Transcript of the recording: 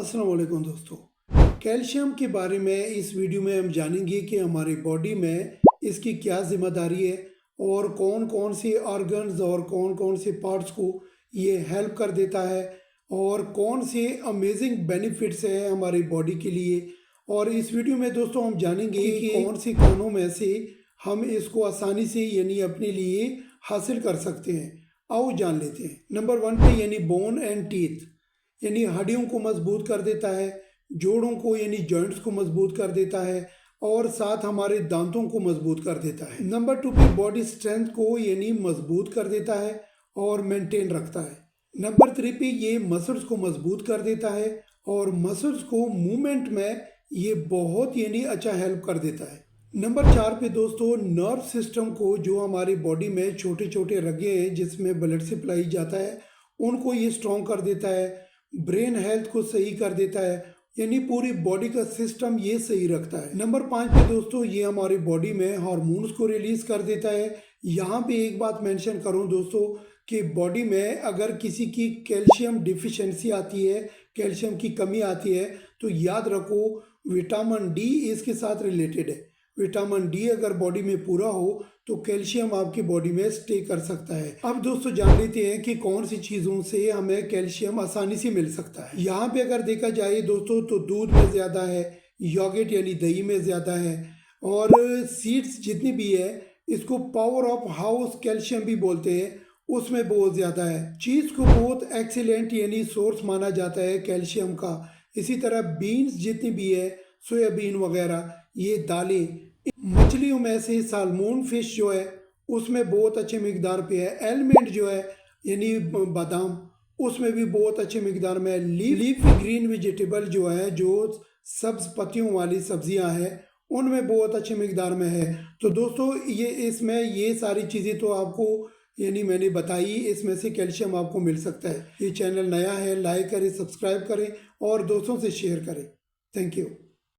अस्सलाम वालेकुम दोस्तों। कैल्शियम के बारे में इस वीडियो में हम जानेंगे कि हमारी बॉडी में इसकी क्या जिम्मेदारी है और कौन कौन से ऑर्गन्स और कौन कौन से पार्ट्स को ये हेल्प कर देता है और कौन से अमेजिंग बेनिफिट्स है हमारी बॉडी के लिए। और इस वीडियो में दोस्तों हम जानेंगे कि कौन सी खानों में से हम इसको आसानी से यानी अपने लिए हासिल कर सकते हैं। आओ जान लेते हैं। नंबर 1 पे यानी बोन एंड टीथ, यानी हड्डियों को मजबूत कर देता है, जोड़ों को यानी जॉइंट्स को मजबूत कर देता है और साथ हमारे दांतों को मजबूत कर देता है। नंबर 2 पे बॉडी स्ट्रेंथ को यानी मजबूत कर देता है और मेंटेन रखता है। नंबर 3 पे ये मसल्स को मजबूत कर देता है और मसल्स को मूवमेंट में ये बहुत यानी अच्छा हेल्प कर देता है। नंबर 4 पे दोस्तों नर्व सिस्टम को, जो हमारी बॉडी में छोटे छोटे रगे हैं जिसमें ब्लड सप्लाई जाता है, उनको ये स्ट्रॉन्ग कर देता है। ब्रेन हेल्थ को सही कर देता है, यानी पूरी बॉडी का सिस्टम ये सही रखता है। नंबर 5 पे दोस्तों ये हमारी बॉडी में हार्मोन्स को रिलीज कर देता है। यहाँ पे एक बात मेंशन करूँ दोस्तों कि बॉडी में अगर किसी की कैल्शियम डिफिशिएंसी आती है, कैल्शियम की कमी आती है, तो याद रखो विटामिन डी इसके साथ रिलेटेड है। विटामिन डी अगर बॉडी में पूरा हो तो कैल्शियम आपकी बॉडी में स्टे कर सकता है। अब दोस्तों जान लेते हैं कि कौन सी चीज़ों से हमें कैल्शियम आसानी से मिल सकता है। यहाँ पे अगर देखा जाए दोस्तों तो दूध में ज़्यादा है, योगर्ट यानी दही में ज़्यादा है, और सीड्स जितनी भी है इसको पावर ऑफ हाउस कैल्शियम भी बोलते हैं, उसमें बहुत ज़्यादा है। चीज़ को बहुत एक्सीलेंट यानी सोर्स माना जाता है कैल्शियम का। इसी तरह बीन्स जितनी भी है, सोयाबीन वगैरह, ये दालें, मछलियों में से सालमोन फिश जो है उसमें बहुत अच्छे मिकदार पे है। एलमंड जो है यानी बादाम, उसमें भी बहुत अच्छे मिकदार में है। लीफी ग्रीन वेजिटेबल जो है, जो सब्ज पत्तियों वाली सब्जियां हैं, उनमें बहुत अच्छे मिकदार में है। तो दोस्तों ये इसमें ये सारी चीज़ें तो आपको यानी मैंने बताई, इसमें से कैल्शियम आपको मिल सकता है। ये चैनल नया है, लाइक करें, सब्सक्राइब करें और दोस्तों से शेयर करें। Thank you.